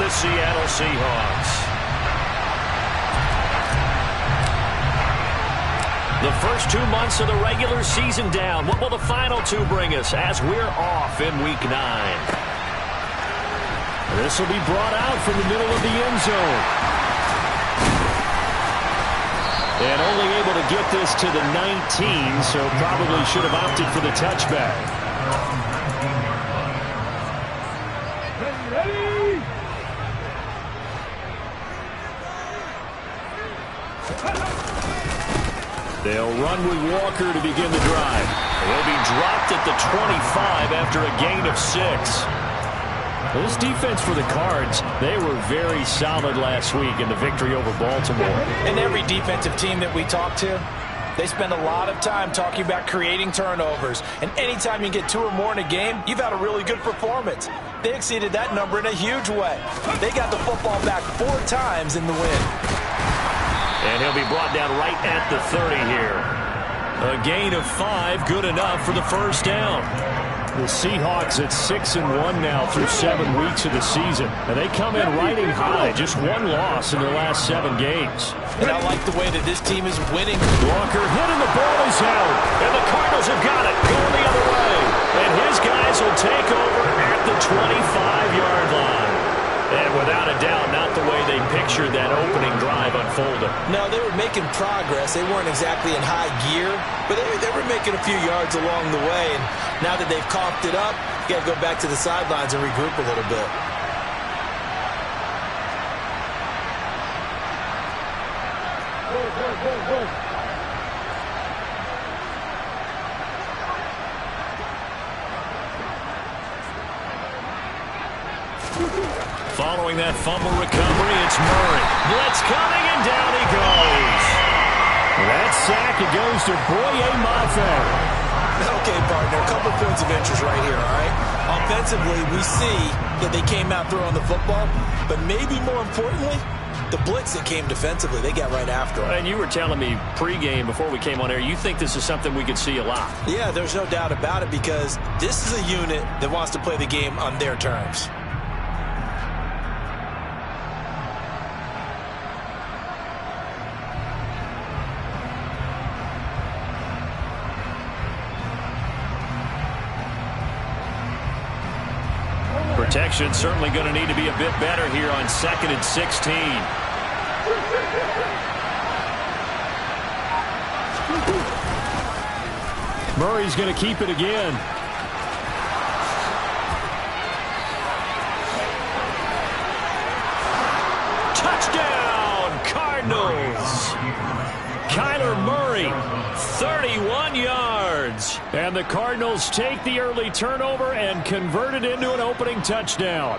the Seattle Seahawks. The first 2 months of the regular season down. What will the final 2 bring us as we're off in Week 9? This will be brought out from the middle of the end zone. And only able to get this to the 19, so probably should have opted for the touchback. They'll run with Walker to begin the drive. He'll be dropped at the 25 after a gain of 6. This defense for the Cards, they were very solid last week in the victory over Baltimore. And every defensive team that we talk to, they spend a lot of time talking about creating turnovers. And anytime you get 2 or more in a game, you've had a really good performance. They exceeded that number in a huge way. They got the football back 4 times in the win. And he'll be brought down right at the 30 here. A gain of 5, good enough for the first down. The Seahawks at 6-1 now through 7 weeks of the season. And they come in riding high, just 1 loss in their last 7 games. And I like the way that this team is winning. Walker hit and the ball is out. And the Cardinals have got it, going the other way. And his guys will take over at the 25-yard line. And without a doubt, not the way they pictured that opening drive unfolding. No, they were making progress. They weren't exactly in high gear, but they were making a few yards along the way. And now that they've coughed it up, you got to go back to the sidelines and regroup a little bit. Following that fumble recovery, it's Murray. Blitz coming, and down he goes. That sack, it goes to Boye Mafe. Okay, partner, a couple points of interest right here, all right? Offensively, we see that they came out throwing the football, but maybe more importantly, the blitz that came defensively, they got right after them. And you were telling me pregame before we came on air, you think this is something we could see a lot. Yeah, there's no doubt about it, because this is a unit that wants to play the game on their terms. Protection certainly going to need to be a bit better here on 2nd and 16. Murray's going to keep it again. Touchdown, Cardinals! Kyler Murray, 31 yards. And the Cardinals take the early turnover and convert it into an opening touchdown.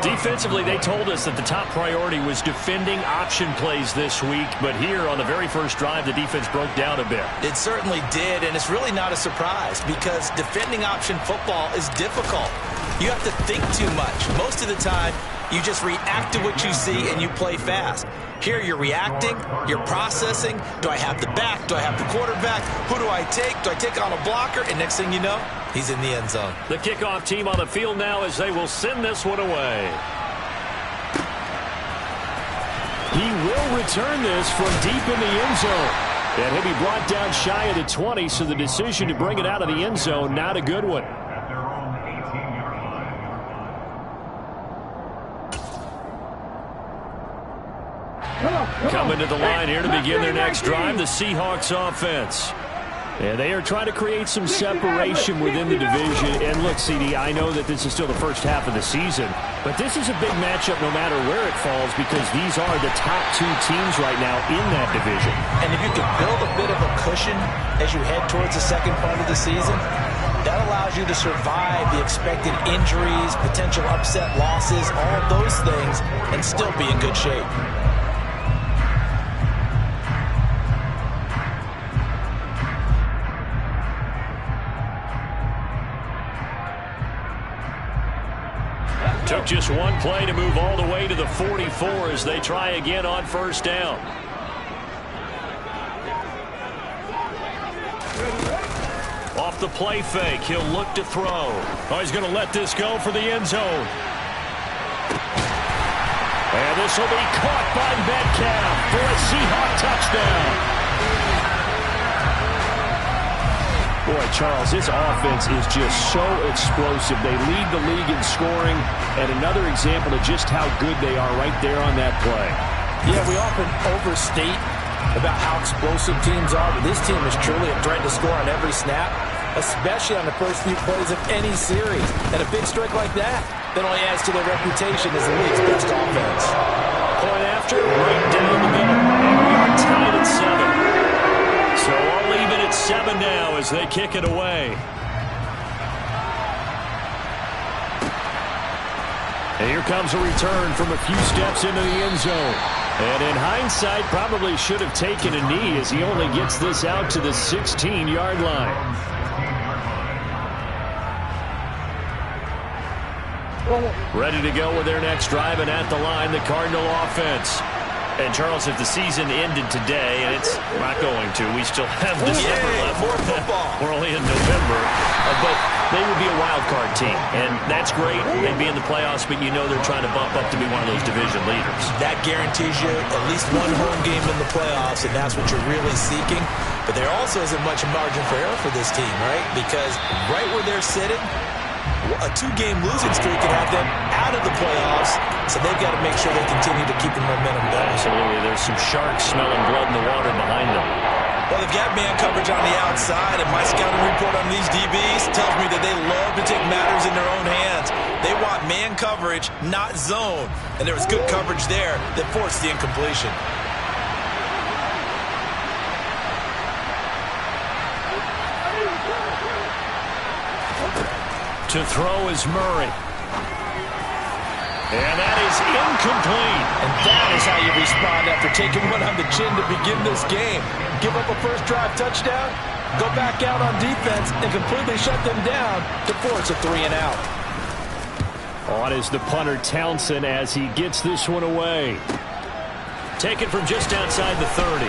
Defensively, they told us that the top priority was defending option plays this week, but here on the very first drive, the defense broke down a bit. It certainly did, and it's really not a surprise because defending option football is difficult. You have to think too much. Most of the time, you just react to what you see and you play fast. Here you're reacting, you're processing. Do I have the back? Do I have the quarterback? Who do I take? Do I take on a blocker? And next thing you know, he's in the end zone. The kickoff team on the field now as they will send this one away. He will return this from deep in the end zone. And he'll be brought down shy of the 20, so the decision to bring it out of the end zone, not a good one. Coming to the line here to begin their next drive, the Seahawks offense. And they are trying to create some separation within the division. And look, CD, I know that this is still the first half of the season, but this is a big matchup no matter where it falls because these are the top 2 teams right now in that division. And if you can build a bit of a cushion as you head towards the second part of the season, that allows you to survive the expected injuries, potential upset losses, all of those things, and still be in good shape. Took just one play to move all the way to the 44 as they try again on first down. Off the play fake. He'll look to throw. Oh, he's going to let this go for the end zone. And this will be caught by Metcalf for a Seahawk touchdown. Boy, Charles, this offense is just so explosive. They lead the league in scoring, and another example of just how good they are right there on that play. Yeah, we often overstate about how explosive teams are, but this team is truly a threat to score on every snap, especially on the first few plays of any series. And a big strike like that only adds to their reputation as the league's best offense. Point after, right down the middle. And we are tied at 7. So I'll leave it at 7 now as they kick it away. And here comes a return from a few steps into the end zone. And in hindsight, probably should have taken a knee as he only gets this out to the 16-yard line. Ready to go with their next drive, and at the line, the Cardinal offense. And, Charles, if the season ended today, and it's not going to, we still have December left. More football. We're only in November. But they would be a wild card team, and that's great. They'd be in the playoffs, but you know they're trying to bump up to be one of those division leaders. That guarantees you at least one home game in the playoffs, and that's what you're really seeking. But there also isn't much margin for error for this team, right? Because right where they're sitting, a 2-game losing streak could have them out of the playoffs, so they've got to make sure they continue to keep the momentum going. Absolutely. There's some sharks smelling blood in the water behind them. Well, they've got man coverage on the outside, and my scouting report on these DBs tells me that they love to take matters in their own hands. They want man coverage, not zone. And there was good coverage there that forced the incompletion. To throw is Murray. And that is incomplete. And that is how you respond after taking one on the chin to begin this game. Give up a first drive touchdown, go back out on defense, and completely shut them down to force a 3-and-out. On is the punter Townsend as he gets this one away. Taken from just outside the 30.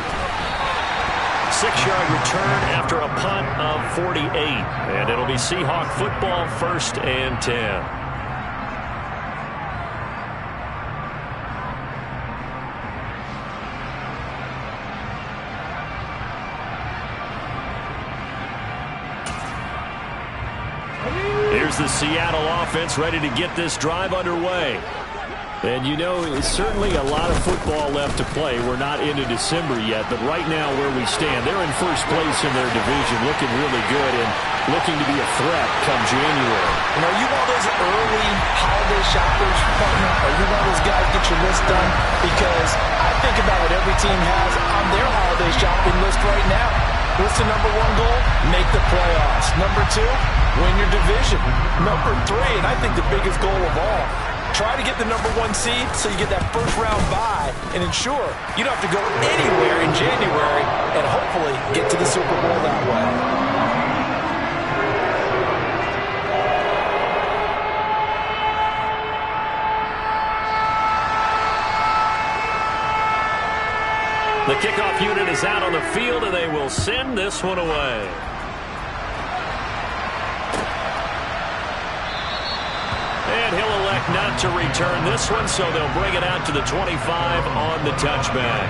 6-yard return after a punt of 48. And it'll be Seahawk football, 1st and 10. Here's the Seattle offense ready to get this drive underway. And, you know, it's certainly a lot of football left to play. We're not into December yet, but right now where we stand, they're in first place in their division, looking really good and looking to be a threat come January. And are you one of those early holiday shoppers, partner? Are you one of those guys get your list done? Because I think about what every team has on their holiday shopping list right now. What's the number 1 goal? Make the playoffs. Number 2, win your division. Number 3, and I think the biggest goal of all, try to get the number 1 seed so you get that first-round bye and ensure you don't have to go anywhere in January and hopefully get to the Super Bowl that way. The kickoff unit is out on the field, and they will send this one away. And he'll elect not to return this one, so they'll bring it out to the 25 on the touchback.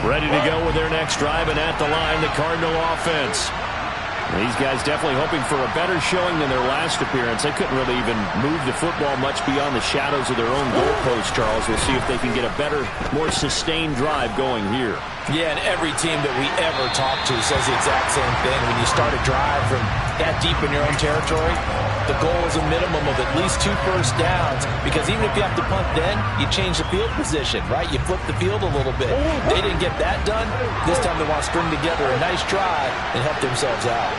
Ready to go with their next drive, and at the line, the Cardinal offense. These guys definitely hoping for a better showing than their last appearance. They couldn't really even move the football much beyond the shadows of their own goalpost, Charles. We'll see if they can get a better, more sustained drive going here. Yeah, and every team that we ever talk to says the exact same thing. When you start a drive from that deep in your own territory, the goal is a minimum of at least 2 first downs, because even if you have to punt then, you change the field position, right? You flip the field a little bit. They didn't get that done. This time they want to string together a nice drive and help themselves out.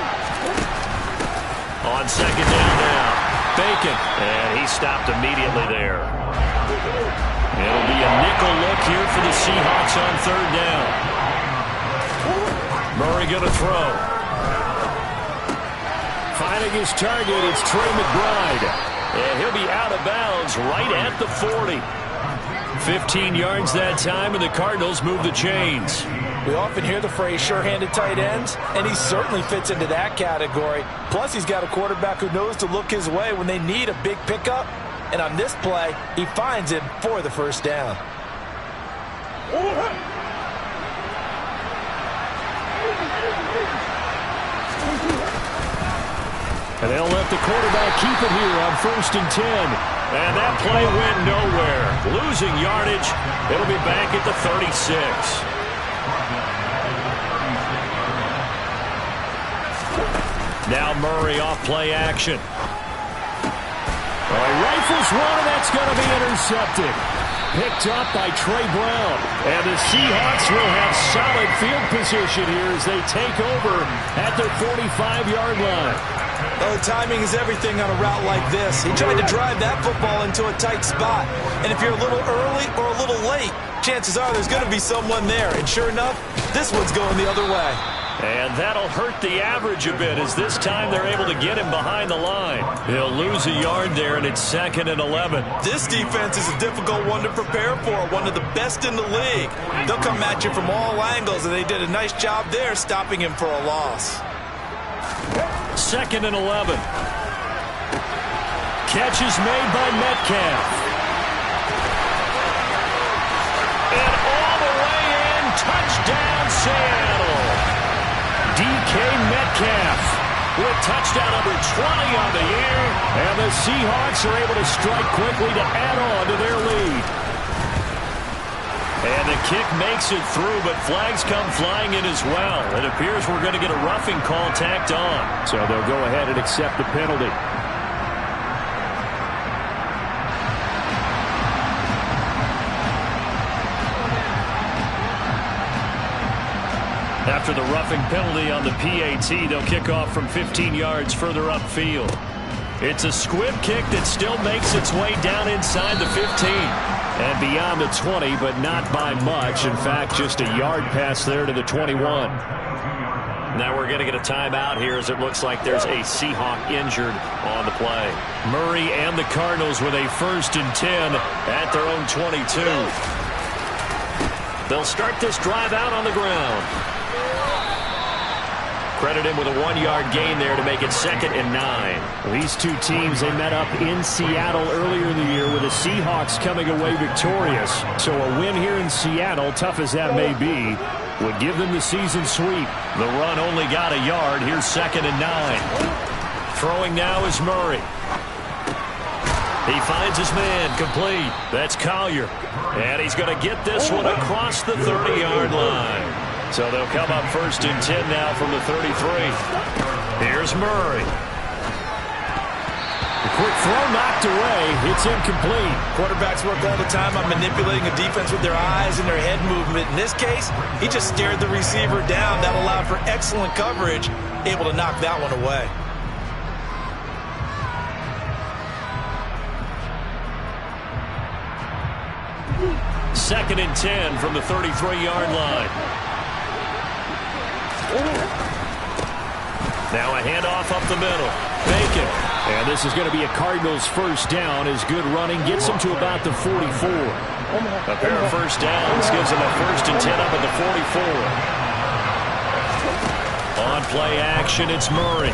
On 2nd down now, Bacon, and he stopped immediately there. It'll be a nickel look here for the Seahawks on 3rd down. Murray going to throw. Finding his target, it's Trey McBride. And he'll be out of bounds right at the 40. 15 yards that time, and the Cardinals move the chains. We often hear the phrase sure-handed tight ends, and he certainly fits into that category. Plus, he's got a quarterback who knows to look his way when they need a big pickup. And on this play, he finds him for the first down. And they'll let the quarterback keep it here on 1st and 10. And that play went nowhere. Losing yardage. It'll be back at the 36. Now Murray off play action. He rifles one, and that's going to be intercepted. Picked up by Trey Brown. And the Seahawks will have solid field position here as they take over at their 45-yard line. Oh, timing is everything on a route like this. He tried to drive that football into a tight spot. And if you're a little early or a little late, chances are there's going to be someone there. And sure enough, this one's going the other way. And that'll hurt the average a bit as this time they're able to get him behind the line. He'll lose a yard there, and it's 2nd and 11. This defense is a difficult one to prepare for, one of the best in the league. They'll come at you from all angles, and they did a nice job there stopping him for a loss. 2nd and 11. Catch is made by Metcalf. And all the way in, touchdown Seattle. DK Metcalf with touchdown number 20 on the year. And the Seahawks are able to strike quickly to add on to their lead. And the kick makes it through, but flags come flying in as well. It appears we're going to get a roughing call tacked on. So they'll go ahead and accept the penalty. After the roughing penalty on the PAT, they'll kick off from 15 yards further upfield. It's a squib kick that still makes its way down inside the 15. And beyond the 20, but not by much. In fact, just a yard pass there to the 21. Now we're going to get a timeout here as it looks like there's a Seahawk injured on the play. Murray and the Cardinals with a 1st and 10 at their own 22. They'll start this drive out on the ground. Credit him with a 1-yard gain there to make it 2nd and 9. These two teams, they met up in Seattle earlier in the year with the Seahawks coming away victorious. So a win here in Seattle, tough as that may be, would give them the season sweep. The run only got a yard. Here's 2nd and 9. Throwing now is Murray. He finds his man complete. That's Collier. And he's going to get this one across the 30-yard line. So they'll come up 1st and 10 now from the 33. Here's Murray. A quick throw knocked away. It's incomplete. Quarterbacks work all the time on manipulating a defense with their eyes and their head movement. In this case, he just stared the receiver down. That allowed for excellent coverage, able to knock that one away. Second and 10 from the 33-yard line. Now a handoff up the middle. Bacon. And this is going to be a Cardinals first down as good running gets them to about the 44. A pair of first downs gives them a 1st and 10 up at the 44. On play action, it's Murray.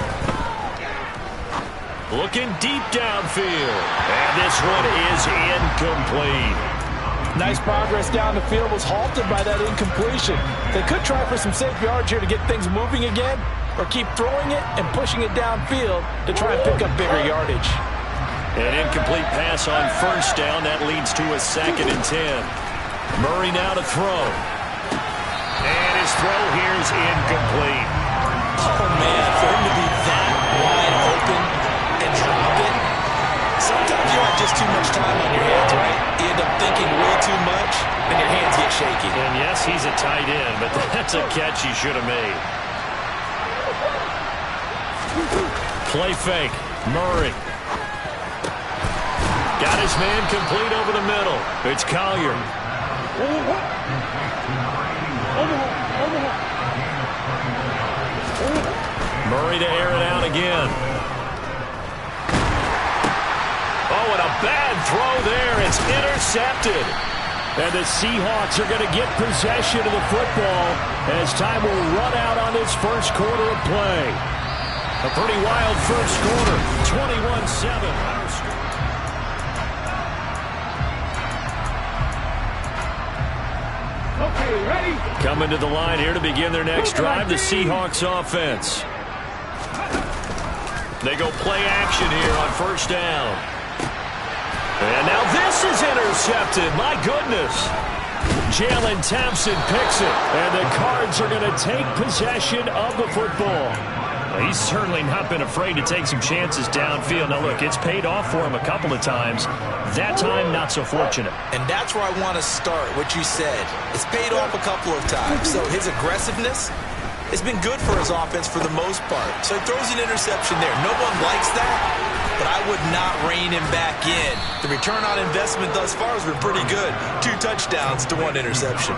Looking deep downfield. And this one is incomplete. Nice progress down the field, was halted by that incompletion. They could try for some safe yards here to get things moving again, or keep throwing it and pushing it downfield to try and pick up bigger yardage. An incomplete pass on first down. That leads to a 2nd and 10. Murray now to throw. And his throw here is incomplete. Oh, man, for him to be that wide open and drop it. Sometimes you have just too much time on your hands, right? You end up thinking way too much, and your hands get shaky. And yes, he's a tight end, but that's a catch he should have made. Play fake. Murray. Got his man complete over the middle. It's Collier. Murray to air it out again. Oh, and a bad throw there. It's intercepted. And the Seahawks are going to get possession of the football as time will run out on this first quarter of play. A pretty wild first quarter, 21-7. Okay, ready? Coming to the line here to begin their next drive, the Seahawks offense. They go play action here on first down. And now this is intercepted. My goodness. Jalen Thompson picks it. And the Cards are going to take possession of the football. He's certainly not been afraid to take some chances downfield. Now, look, it's paid off for him a couple of times. That time, not so fortunate. And that's where I want to start, what you said. It's paid off a couple of times. So his aggressiveness has been good for his offense for the most part. So he throws an interception there. No one likes that, but I would not rein him back in. The return on investment thus far has been pretty good. 2 touchdowns to 1 interception.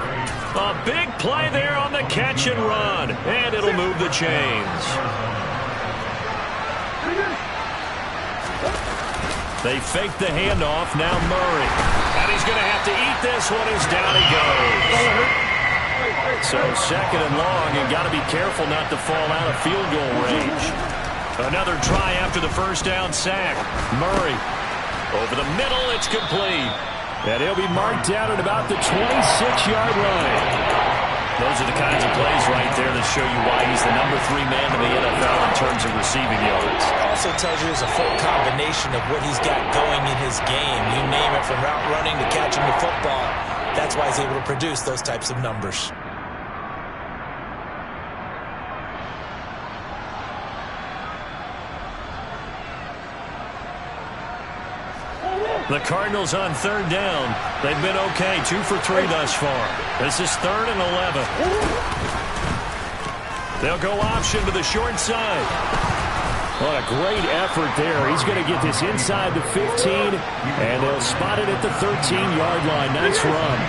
A big play there on the catch and run. And it'll move the chains. They fake the handoff. Now Murray. And he's going to have to eat this one as down he goes. So second and long, and got to be careful not to fall out of field goal range. Another try after the first down sack. Murray over the middle. It's complete. And he'll be marked down at about the 26-yard line. Those are the kinds of plays right there that show you why he's the number 3 man in the NFL in terms of receiving yards. Also tells you there's a full combination of what he's got going in his game. You name it, from route running to catching the football. That's why he's able to produce those types of numbers. The Cardinals on third down. They've been okay, 2 for 3 thus far. This is 3rd and 11. They'll go option to the short side. What a great effort there. He's going to get this inside the 15, and they'll spot it at the 13-yard line. Nice run.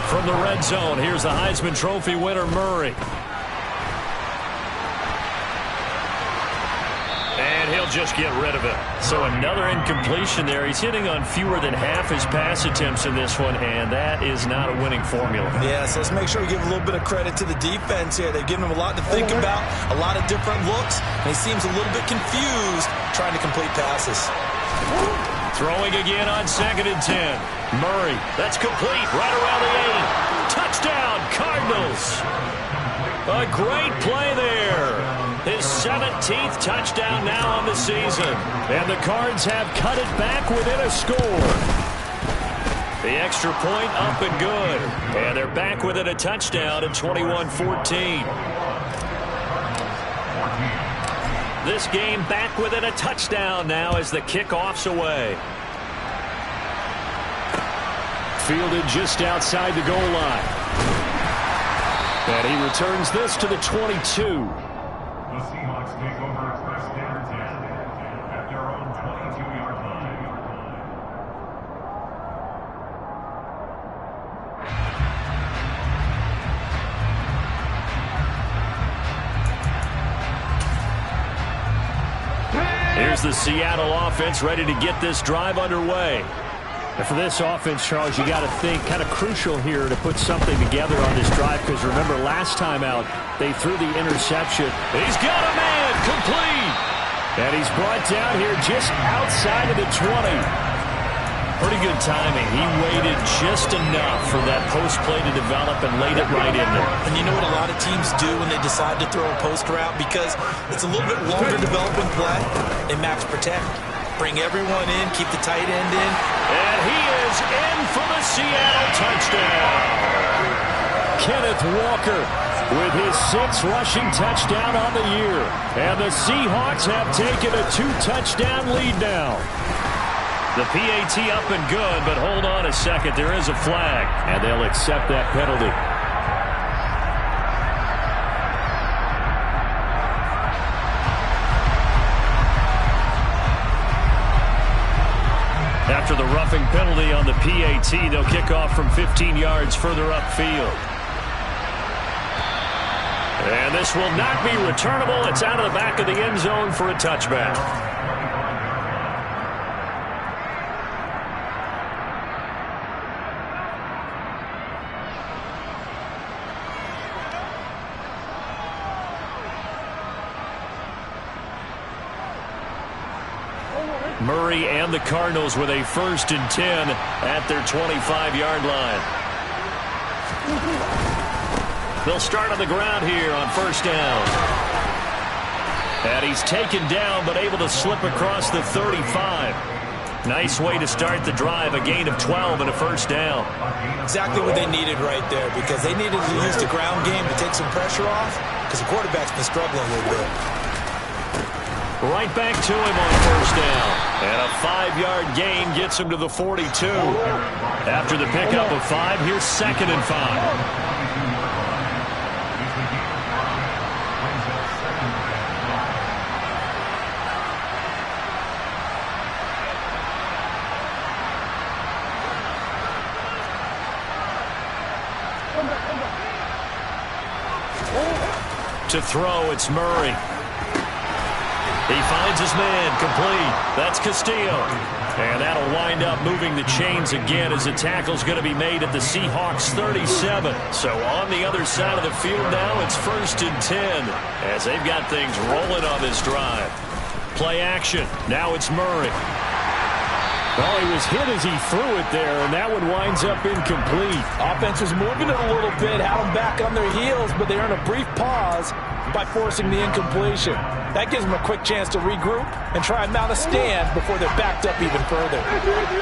From the red zone, here's the Heisman Trophy winner, Murray. And he'll just get rid of it. So another incompletion there. He's hitting on fewer than half his pass attempts in this one, and that is not a winning formula. Yeah, so let's make sure we give a little bit of credit to the defense here. They've given him a lot to think about, a lot of different looks, and he seems a little bit confused trying to complete passes. Throwing again on 2nd and 10. Murray, that's complete, right around the 8. Touchdown, Cardinals. A great play there. His 17th touchdown now on the season. And the Cards have cut it back within a score. The extra point up and good. And they're back within a touchdown at 21-14. This game back within a touchdown now as the kickoff's away. Fielded just outside the goal line. And he returns this to the 22. The Seahawks take over first down 10 at their own 22-yard line. Here's the Seattle offense ready to get this drive underway. And for this offense, Charles, you got to think kind of crucial here to put something together on this drive, because remember last time out they threw the interception. He's got a man, complete. And he's brought down here just outside of the 20. Pretty good timing. He waited just enough for that post play to develop and laid it right in there. And you know what a lot of teams do when they decide to throw a post route? Because it's a little bit longer developing play. They max protect. Bring everyone in, keep the tight end in. And he is in for the Seattle touchdown. Kenneth Walker with his 6th rushing touchdown on the year. And the Seahawks have taken a 2-touchdown lead now. The PAT up and good, but hold on a second. There is a flag, and they'll accept that penalty. After the roughing penalty on the PAT, they'll kick off from 15 yards further upfield. And this will not be returnable. It's out of the back of the end zone for a touchback. Murray and the Cardinals with a 1st and 10 at their 25-yard line. They'll start on the ground here on 1st down. And he's taken down but able to slip across the 35. Nice way to start the drive, a gain of 12 and a 1st down. Exactly what they needed right there, because they needed to use the ground game to take some pressure off, because the quarterback's been struggling a little bit. Right back to him on 1st down. And a 5-yard gain gets him to the 42. After the pickup of 5, here's 2nd and 5. To throw, it's Murray. He finds his man, complete. That's Castillo. And that'll wind up moving the chains again as the tackle's going to be made at the Seahawks 37. So on the other side of the field now, it's 1st and 10 as they've got things rolling on this drive. Play action. Now it's Murray. Well, he was hit as he threw it there, and that one winds up incomplete. Offense was moving it a little bit, had them back on their heels, but they earned a brief pause by forcing the incompletion. That gives them a quick chance to regroup and try and mount a stand before they're backed up even further.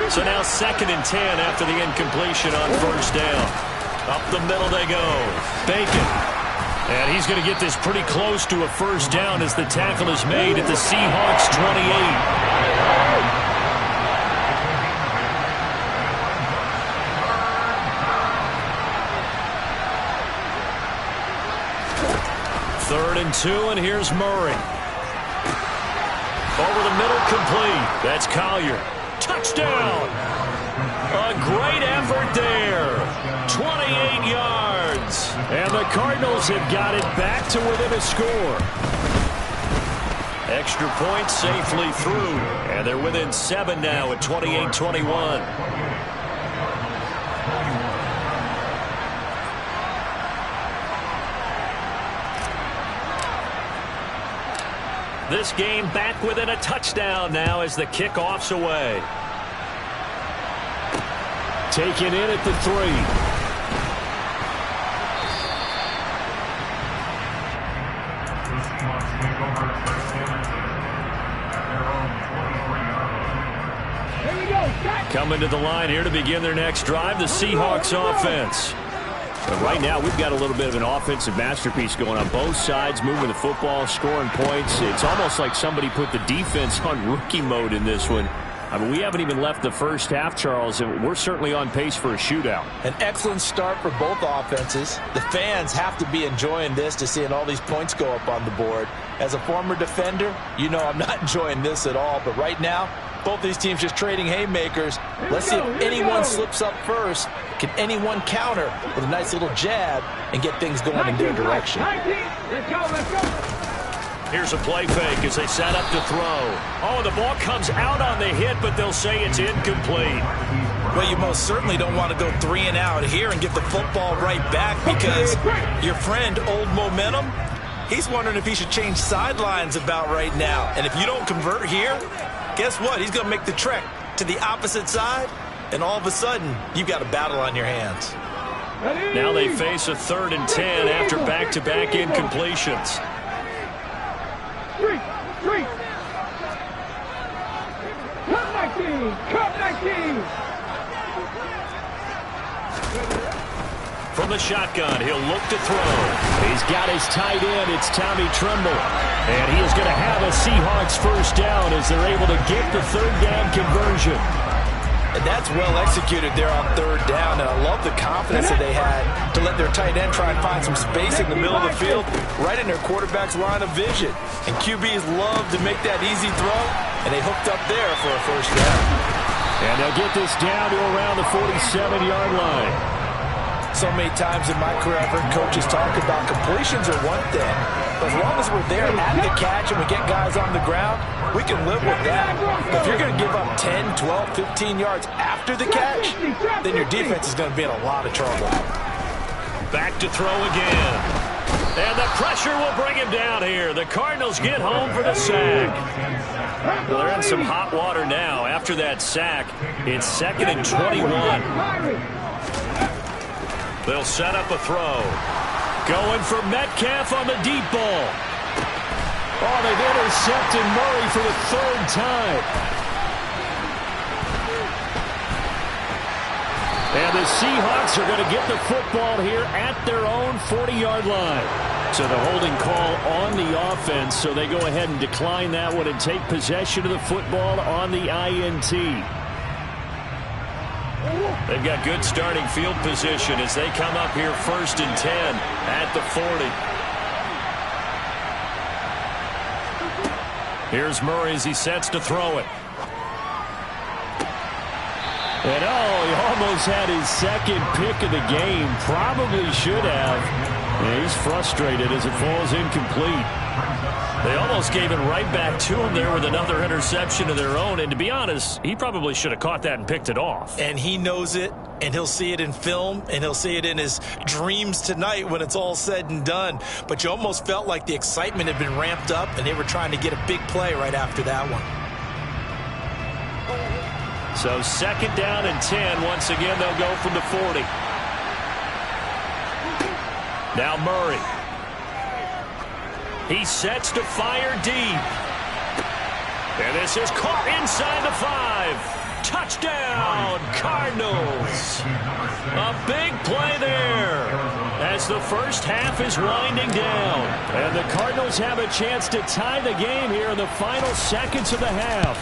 So now 2nd and 10 after the incompletion on 1st down. Up the middle they go. Bacon. And he's going to get this pretty close to a 1st down as the tackle is made at the Seahawks 28. 3rd and 2, and here's Murray. Over the middle, complete. That's Collier. Touchdown! A great effort there. 28 yards. And the Cardinals have got it back to within a score. Extra point safely through. And they're within 7 now at 28-21. This game back within a touchdown now as the kickoff's away. Taken in at the 3. Coming to the line here to begin their next drive, the Seahawks offense. But right now, we've got a little bit of an offensive masterpiece going on both sides, moving the football, scoring points. It's almost like somebody put the defense on rookie mode in this one. I mean, we haven't even left the first half, Charles, and we're certainly on pace for a shootout. An excellent start for both offenses. The fans have to be enjoying this to seeing all these points go up on the board. As a former defender, you know I'm not enjoying this at all, but right now, both these teams just trading haymakers. Let's see if anyone slips up first. Can anyone counter with a nice little jab and get things going in their direction? Let's go. Here's a play fake as they set up to throw. Oh, the ball comes out on the hit, but they'll say it's incomplete. Well, you most certainly don't want to go 3 and out here and get the football right back, because your friend, Old Momentum, he's wondering if he should change sidelines about right now. And if you don't convert here, guess what? He's going to make the trek to the opposite side, and all of a sudden, you've got a battle on your hands. Now they face a 3rd and 10 after back-to-back incompletions. From the shotgun, he'll look to throw. He's got his tight end. It's Tommy Tremble. And he is going to have a Seahawks 1st down as they're able to get the 3rd down conversion. And that's well executed there on 3rd down. And I love the confidence that they had to let their tight end try and find some space in the middle of the field, right in their quarterback's line of vision. And QBs love to make that easy throw, and they hooked up there for a 1st down. And they'll get this down to around the 47-yard line. So many times in my career, I've heard coaches talk about completions are one thing, but as long as we're there at the catch and we get guys on the ground, we can live with that. But if you're going to give up 10, 12, 15 yards after the catch, then your defense is going to be in a lot of trouble. Back to throw again. And the pressure will bring him down here. The Cardinals get home for the sack. Well, they're in some hot water now. After that sack, it's 2nd and 21. They'll set up a throw. Going for Metcalf on the deep ball. Oh, they've intercepted Murray for the 3rd time. And the Seahawks are going to get the football here at their own 40-yard line. So the holding call on the offense, so they go ahead and decline that one and take possession of the football on the INT. They've got good starting field position as they come up here 1st and 10 at the 40. Here's Murray as he sets to throw it. And he almost had his 2nd pick of the game. Probably should have. And he's frustrated as it falls incomplete. They almost gave it right back to him there with another interception of their own. And to be honest, he probably should have caught that and picked it off. And he knows it, and he'll see it in film, and he'll see it in his dreams tonight when it's all said and done. But you almost felt like the excitement had been ramped up, and they were trying to get a big play right after that one. So 2nd down and 10. Once again, they'll go from the 40. Now Murray. He sets to fire deep. And this is caught inside the 5. Touchdown, Cardinals. A big play there as the first half is winding down. And the Cardinals have a chance to tie the game here in the final seconds of the half.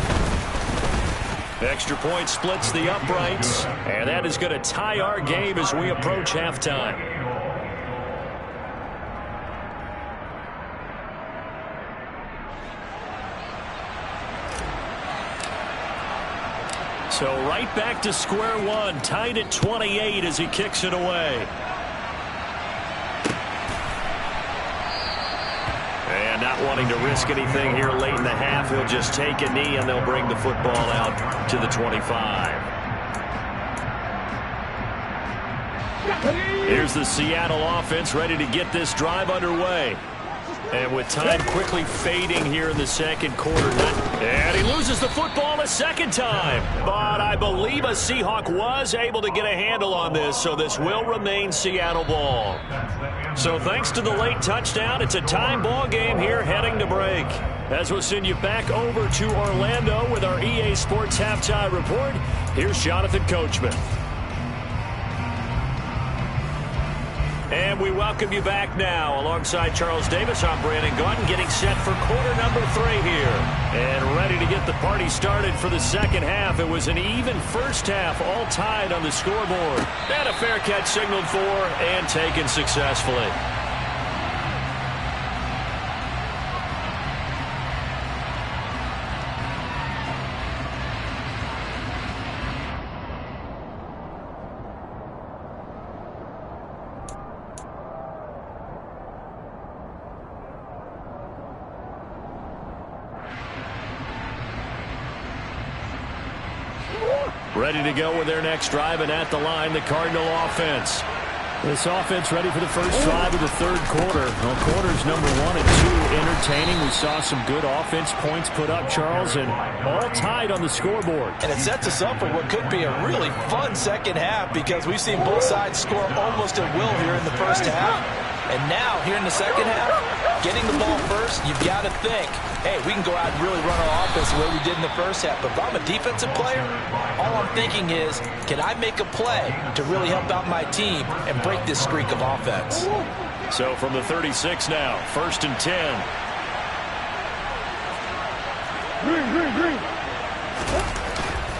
Extra point splits the uprights, and that is going to tie our game as we approach halftime. So right back to square one, tied at 28 as he kicks it away. And not wanting to risk anything here late in the half, he'll just take a knee and they'll bring the football out to the 25. Here's the Seattle offense ready to get this drive underway. And with time quickly fading here in the 2nd quarter. And he loses the football a 2nd time. But I believe a Seahawk was able to get a handle on this, so this will remain Seattle ball. So thanks to the late touchdown, it's a time ball game here heading to break. As we'll send you back over to Orlando with our EA Sports Halftime Report, here's Jonathan Coachman. And we welcome you back now. Alongside Charles Davis, I'm Brandon Gaudin, getting set for quarter number 3 here. And ready to get the party started for the 2nd half. It was an even first half, all tied on the scoreboard. And a fair catch signaled for and taken successfully. Ready to go with their next drive, and at the line, the Cardinal offense. This offense ready for the first drive of the 3rd quarter. Well, quarters number 1 and 2 entertaining. We saw some good offense points put up, Charles, and all tied on the scoreboard. And it sets us up for what could be a really fun 2nd half because we've seen both sides score almost at will here in the first half. And now, here in the 2nd half, getting the ball first, you've got to think, hey, we can go out and really run our offense the way we did in the first half. But if I'm a defensive player, all I'm thinking is, can I make a play to really help out my team and break this streak of offense? So from the 36 now, 1st and 10.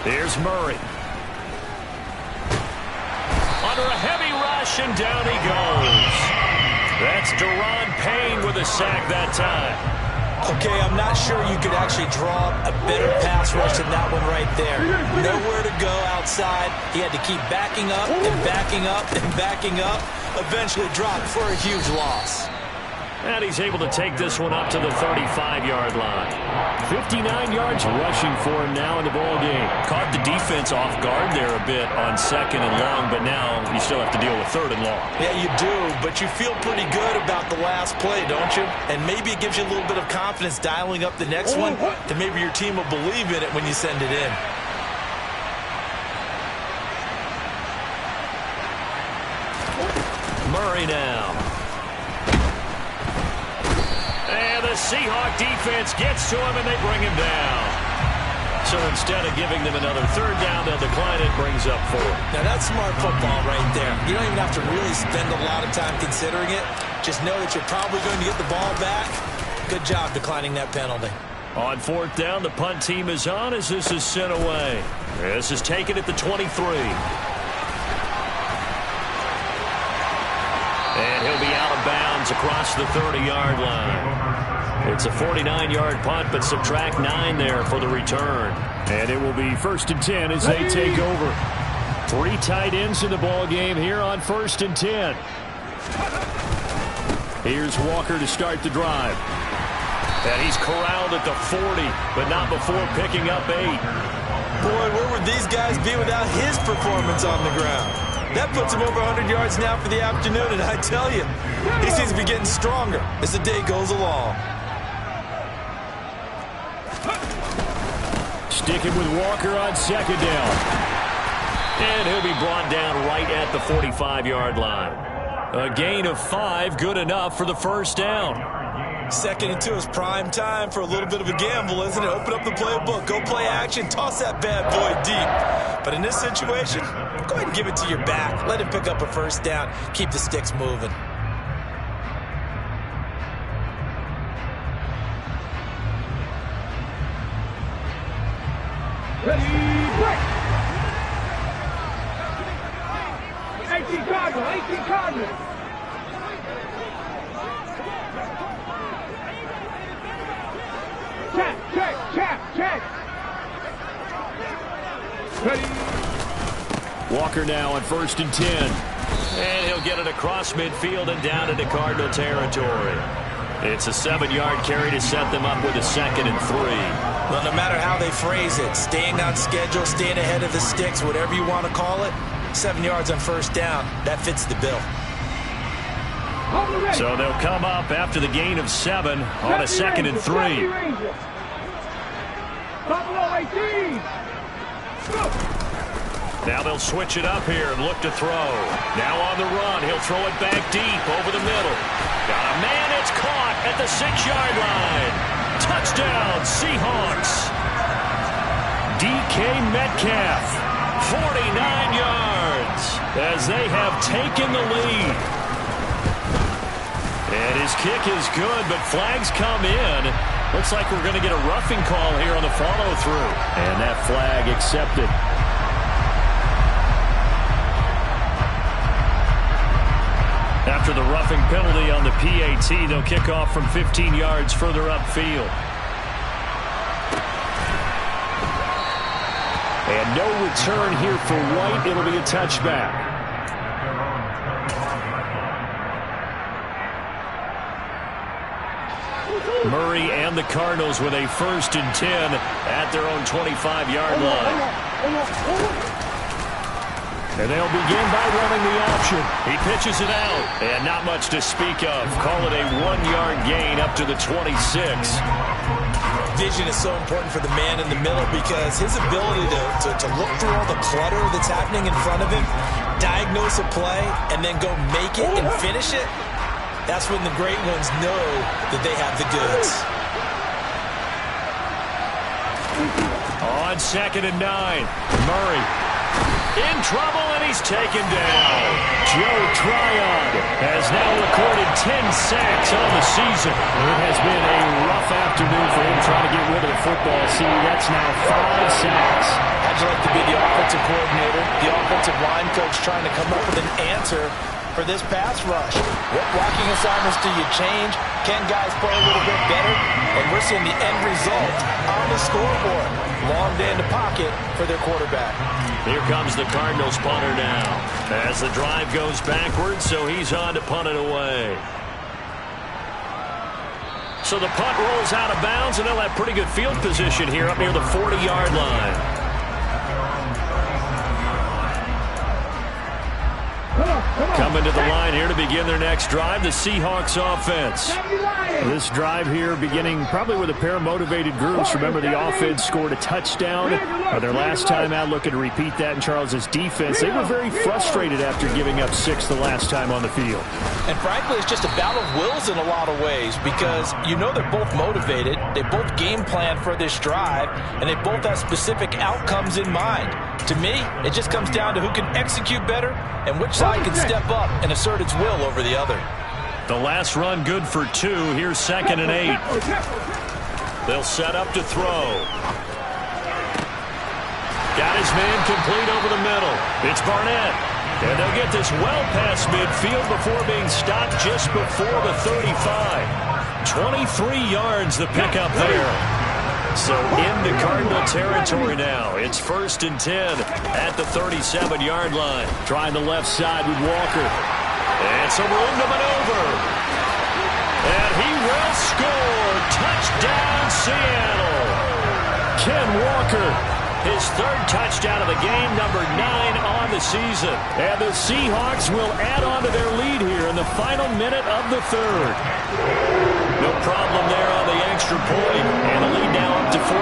Here's Murray. Under a heavy rush, and down he goes. That's Daron Payne with a sack that time. Okay, I'm not not sure you could actually draw a better pass rush than that one right there. Nowhere to go outside. He had to keep backing up and backing up and backing up. Eventually dropped for a huge loss. And he's able to take this one up to the 35-yard line. 59 yards rushing for him now in the ball game. Caught the defense off guard there a bit on second and long, but now you still have to deal with third and long. Yeah, you do, but you feel pretty good about the last play, don't you? And maybe it gives you a little bit of confidence dialing up the next one, that maybe your team will believe in it when you send it in. Murray now. And the Seahawk defense gets to him, and they bring him down. So instead of giving them another third down, they'll decline it, brings up 4. Now, that's smart football right there. You don't even have to really spend a lot of time considering it. Just know that you're probably going to get the ball back. Good job declining that penalty. On 4th down, the punt team is on as this is sent away. This is taken at the 23. And he'll be out of bounds across the 30-yard line. It's a 49-yard punt, but subtract 9 there for the return. And it will be 1st and 10 as they take over. 3 tight ends in the ball game here on 1st and 10. Here's Walker to start the drive. And he's corralled at the 40, but not before picking up 8. Boy, where would these guys be without his performance on the ground? That puts him over 100 yards now for the afternoon, and I tell you, he seems to be getting stronger as the day goes along. Sticking with Walker on 2nd down. And he'll be brought down right at the 45-yard line. A gain of 5, good enough for the 1st down. 2nd and 2 is prime time for a little bit of a gamble, isn't it? Open up the playbook, go play action, toss that bad boy deep. But in this situation, go ahead and give it to your back. Let him pick up a 1st down. Keep the sticks moving. Ready, break! 18 Cardinals, 18 Cardinals. Check. Ready. Walker now on 1st and 10. And he'll get it across midfield and down into Cardinal territory. It's a 7-yard carry to set them up with a 2nd and 3. Well, no matter how they phrase it, staying on schedule, staying ahead of the sticks, whatever you want to call it, 7 yards on 1st down, that fits the bill. So they'll come up after the gain of 7 on a 2nd and 3. Now they'll switch it up here and look to throw. Now on the run, he'll throw it back deep over the middle. Got a man, it's caught at the 6-yard line. Touchdown, Seahawks. DK Metcalf, 49 yards as they have taken the lead. And his kick is good, but flags come in. Looks like we're going to get a roughing call here on the follow-through. And that flag accepted. After the roughing penalty on the PAT, they'll kick off from 15 yards further upfield. And no return here for White. It'll be a touchback. Murray and the Cardinals with a 1st and 10 at their own 25-yard line. And they'll begin by running the option. He pitches it out, and not much to speak of. Call it a 1-yard gain up to the 26. Vision is so important for the man in the middle because his ability to look through all the clutter that's happening in front of him, diagnose a play, and then go make it and finish it, that's when the great ones know that they have the goods. On 2nd and 9, Murray in trouble, and he's taken down. Joe Tryon has now recorded 10 sacks on the season. It has been a rough afternoon for him trying to get rid of the football. See, that's now 5 sacks. How'd you like to be the offensive coordinator, the offensive line coach trying to come up with an answer for this pass rush. What blocking assignments do you change? Can guys play a little bit better? And we're seeing the end result on the scoreboard. Long day in the pocket for their quarterback. Here comes the Cardinals punter now. As the drive goes backwards, so he's on to punt it away. So the punt rolls out of bounds, and they'll have pretty good field position here up near the 40-yard line. Coming to the line here to begin their next drive, the Seahawks offense. This drive here beginning probably with a pair of motivated groups. Remember, the offense scored a touchdown their last time out. Looking to repeat that in Charles's defense. They were very frustrated after giving up 6 the last time on the field. And frankly, it's just a battle of wills in a lot of ways because you know they're both motivated. They both game plan for this drive, and they both have specific outcomes in mind. To me, it just comes down to who can execute better and which side can step up and assert its will over the other. The last run good for 2. Here's 2nd and 8. They'll set up to throw. Got his man complete over the middle. It's Barnett. And they'll get this well past midfield before being stopped just before the 35. 23 yards the pickup there. So into Cardinal territory now. It's 1st and 10 at the 37-yard line. Trying the left side with Walker. And some room to maneuver. And he will score. Touchdown, Seattle. Ken Walker, his 3rd touchdown of the game, number 9 on the season. And the Seahawks will add on to their lead here in the final minute of the 3rd. No problem there on the extra point, and the lead now up to 14.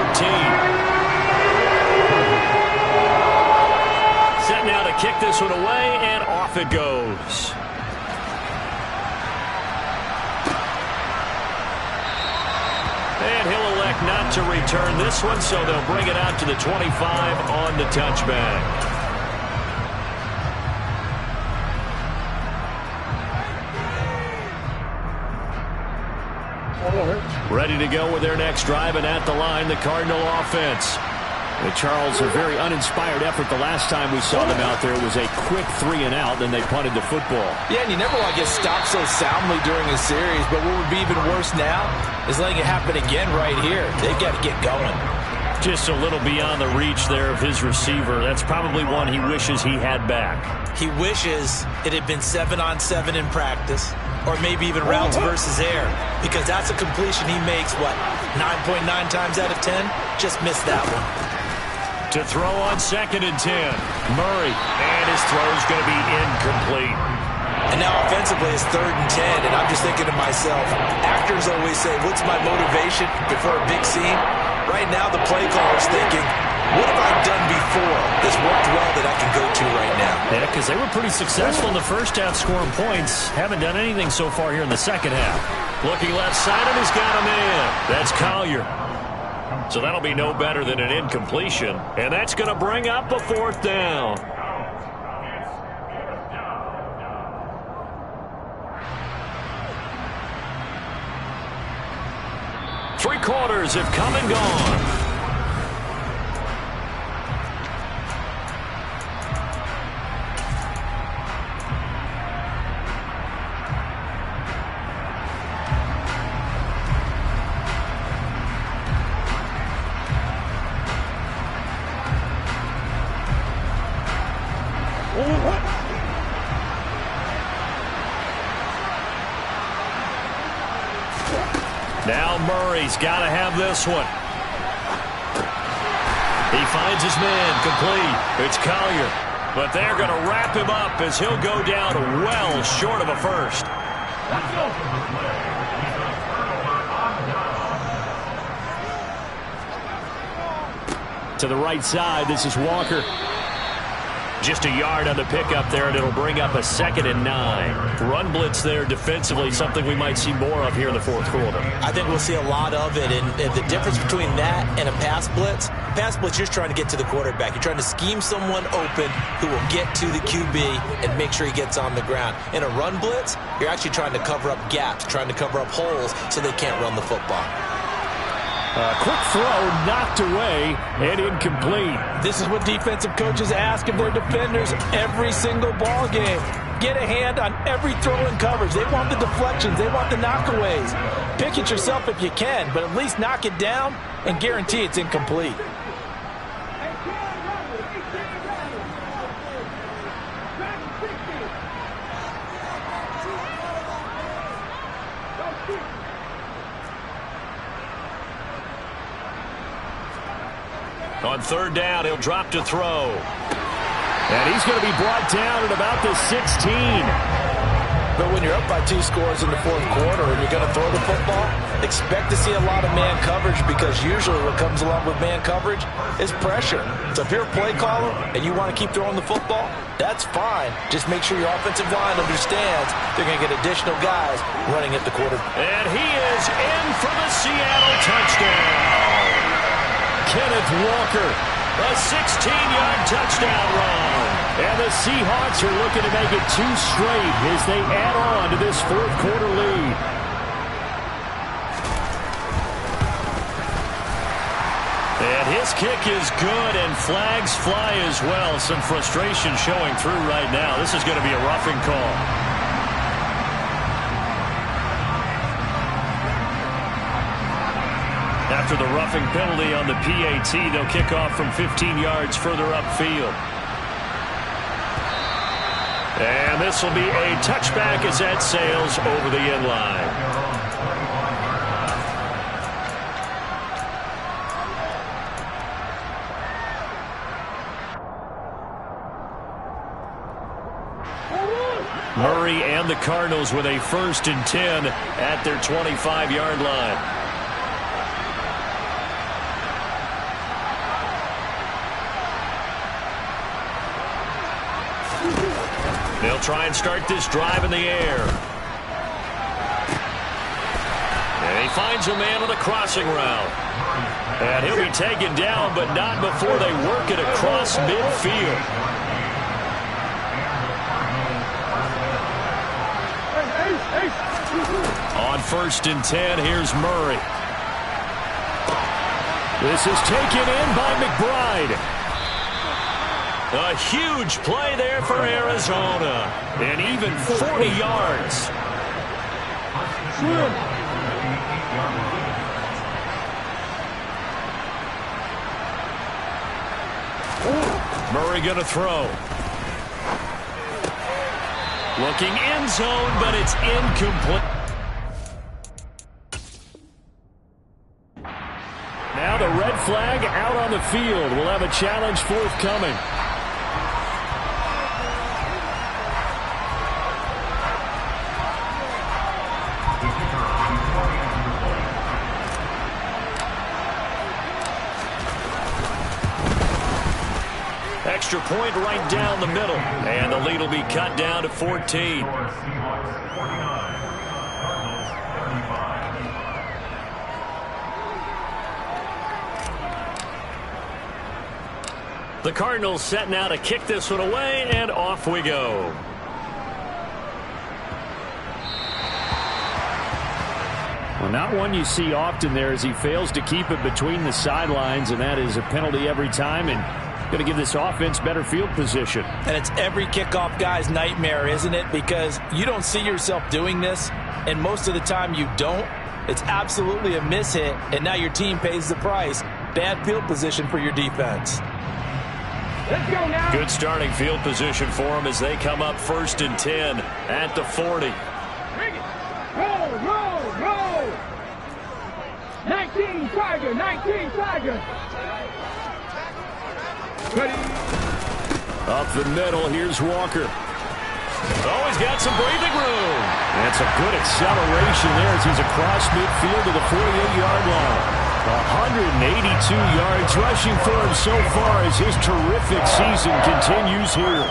Set now to kick this one away, and off it goes. And he'll elect not to return this one, so they'll bring it out to the 25 on the touchback. Ready to go with their next drive, and at the line, the Cardinal offense. Charles, a very uninspired effort the last time we saw them out there. It was a quick 3-and-out, then they punted the football. Yeah, and you never want to get stopped so soundly during a series, but what would be even worse now is letting it happen again right here. They've got to get going. Just a little beyond the reach there of his receiver. That's probably one he wishes he had back. He wishes it had been 7-on-7 in practice, or maybe even routes versus air, because that's a completion he makes, what, 9.9 times out of 10? Just missed that one. To throw on 2nd and 10. Murray, and his throw's going to be incomplete. And now offensively it's 3rd and 10, and I'm just thinking to myself, actors always say, what's my motivation before a big scene? Right now the play caller's thinking, what have I done before that's worked well that I can go to right now? Yeah, because they were pretty successful in the first half scoring points. Haven't done anything so far here in the second half. Looking left side, and he's got a man. That's Collier. So that'll be no better than an incompletion. And that's going to bring up a 4th down. Three quarters have come and gone. Now Murray's got to have this one. He finds his man complete. It's Collier. But they're going to wrap him up as he'll go down well short of a first. To the right side, this is Walker. Just a yard on the pickup there, and it'll bring up a 2nd and 9. Run blitz there defensively, something we might see more of here in the 4th quarter. I think we'll see a lot of it, and the difference between that and a pass blitz, you're trying to get to the quarterback. You're trying to scheme someone open who will get to the QB and make sure he gets on the ground. In a run blitz, you're actually trying to cover up gaps, trying to cover up holes so they can't run the football. Quick throw knocked away and incomplete. This is what defensive coaches ask of their defenders every single ball game. Get a hand on every throw in coverage. They want the deflections. They want the knockaways. Pick it yourself if you can, but at least knock it down and guarantee it's incomplete. On third down, he'll drop to throw. And he's going to be brought down at about the 16. But when you're up by 2 scores in the fourth quarter and you're going to throw the football, expect to see a lot of man coverage, because usually what comes along with man coverage is pressure. So if you're a play caller and you want to keep throwing the football, that's fine. Just make sure your offensive line understands they're going to get additional guys running at the quarter. And he is in for the Seattle touchdown. Kenneth Walker, a 16-yard touchdown run. And the Seahawks are looking to make it 2 straight as they add on to this fourth quarter lead. And his kick is good, and flags fly as well. Some frustration showing through right now. This is going to be a roughing call. After the roughing penalty on the PAT, they'll kick off from 15 yards further upfield. And this will be a touchback as that sails over the end line. Murray and the Cardinals with a 1st and 10 at their 25-yard line. They'll try and start this drive in the air. And he finds a man on a crossing route. And he'll be taken down, but not before they work it across midfield. On 1st and 10, here's Murray. This is taken in by McBride. A huge play there for Arizona. And even 40 yards. Murray going to throw. Looking end zone, but it's incomplete. Now the red flag out on the field. We'll have a challenge forthcoming. Extra point right down the middle. And the lead will be cut down to 14. The Cardinals set now to kick this one away, and off we go. Well, not one you see often there as he fails to keep it between the sidelines, and that is a penalty every time, and going to give this offense better field position. And it's every kickoff guy's nightmare, isn't it? Because you don't see yourself doing this, and most of the time you don't. It's absolutely a mishit, and now your team pays the price. Bad field position for your defense. Let's go now. Good starting field position for them as they come up 1st and 10 at the 40. Roll, roll, roll. 19 Tiger, 19 Tiger. Ready. Up the middle, here's Walker. Oh, he's got some breathing room. And some good acceleration there as he's across midfield to the 48-yard line. 182 yards rushing for him so far as his terrific season continues here.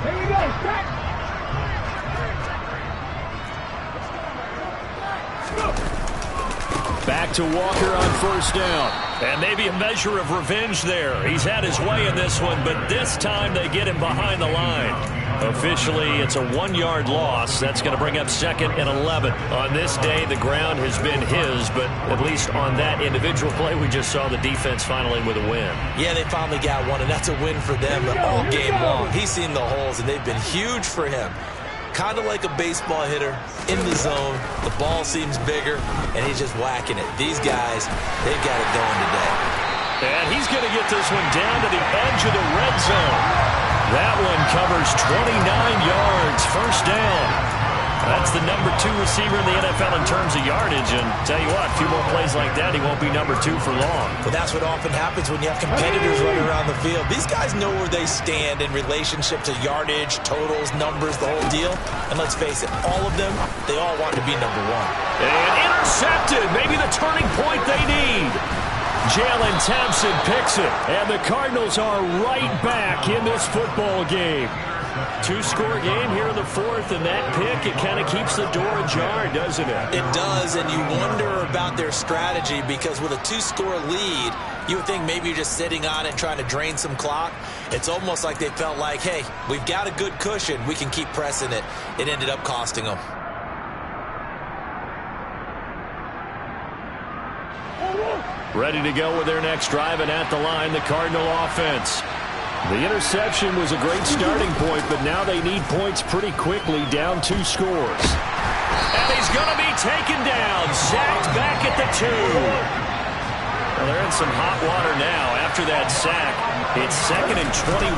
Here we go, start. Back back to Walker on first down. And maybe a measure of revenge there. He's had his way in this one, but this time they get him behind the line. Officially, it's a 1-yard loss. That's going to bring up 2nd and 11. On this day, the ground has been his, but at least on that individual play, we just saw the defense finally with a win. Yeah, they finally got one, and that's a win for them. But all game long, he's seen the holes, and they've been huge for him. Kind of like a baseball hitter in the zone. The ball seems bigger, and he's just whacking it. These guys, they've got it going today. And he's going to get this one down to the edge of the red zone. That one covers 29 yards, first down. That's the number 2 receiver in the NFL in terms of yardage. And tell you what, a few more plays like that, he won't be number 2 for long. But that's what often happens when you have competitors running around the field. These guys know where they stand in relationship to yardage, totals, numbers, the whole deal. And let's face it, all of them, they all want to be number 1. And intercepted, maybe the turning point they need. Jalen Thompson picks it, and the Cardinals are right back in this football game. 2-score game here in the 4th, and that pick, it kind of keeps the door ajar, doesn't it? It does, and you wonder about their strategy because with a 2-score lead, you would think maybe you're just sitting on it trying to drain some clock. It's almost like they felt like, hey, we've got a good cushion. We can keep pressing it. It ended up costing them. Ready to go with their next drive, and at the line, the Cardinal offense. The interception was a great starting point, but now they need points pretty quickly, down 2 scores. And he's going to be taken down, sacked back at the 2. Well, they're in some hot water now after that sack. It's 2nd and 21.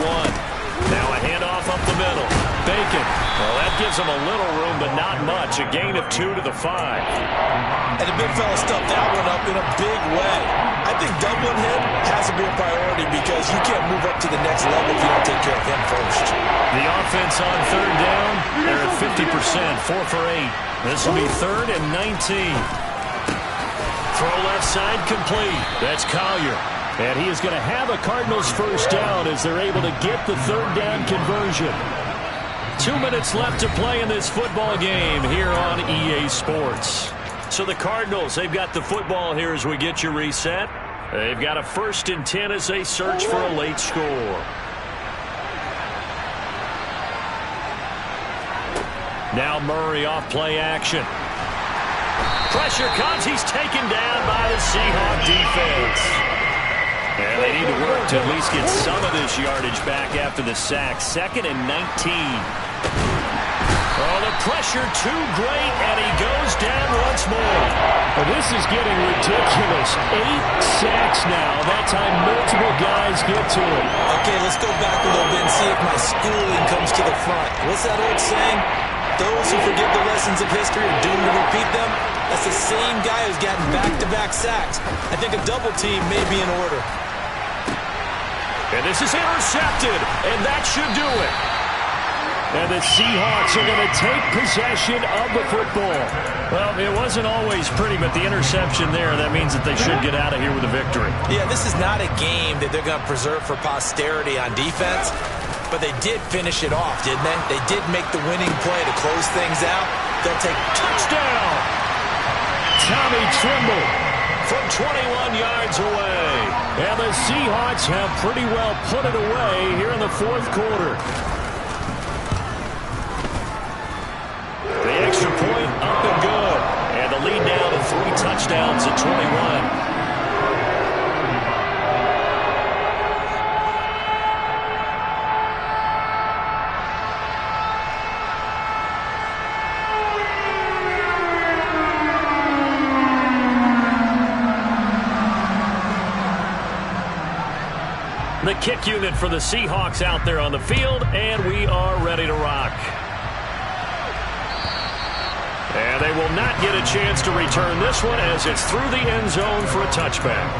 Now a handoff up the middle. Bacon. Well, that gives them a little room, but not much. A gain of 2 to the 5. And the big fella stuffed that one up in a big way. I think doubling him has to be a priority because you can't move up to the next level if you don't take care of him first. The offense on 3rd down. They're at 50%, 4 for 8. This will be 3rd and 19. Throw left side complete. That's Collier. And he is going to have a Cardinals first down as they're able to get the 3rd down conversion. 2 minutes left to play in this football game here on EA Sports. So the Cardinals, they've got the football here as we get you reset. They've got a 1st and 10 as they search for a late score. Now Murray off play action. Pressure comes. He's taken down by the Seahawks defense. And they need to work to at least get some of this yardage back after the sack. 2nd and 19. Oh, the pressure too great, and he goes down once more. Well, this is getting ridiculous. 8 sacks now. That time multiple guys get to him. Okay, let's go back a little bit and see if my schooling comes to the front. What's that old saying? Those who forget the lessons of history are doomed to repeat them. That's the same guy who's gotten back-to-back sacks. I think a double team may be in order. And this is intercepted, and that should do it. And the Seahawks are going to take possession of the football. Well, it wasn't always pretty, but the interception there, that means that they should get out of here with a victory. Yeah, this is not a game that they're going to preserve for posterity on defense, but they did finish it off, didn't they? They did make the winning play to close things out. They'll take touchdown. Tommy Tremble from 21 yards away. And the Seahawks have pretty well put it away here in the 4th quarter. The extra point up and good. And the lead down to 3 touchdowns at 21. The kick unit for the Seahawks out there on the field, and we are ready to rock. And they will not get a chance to return this one as it's through the end zone for a touchback.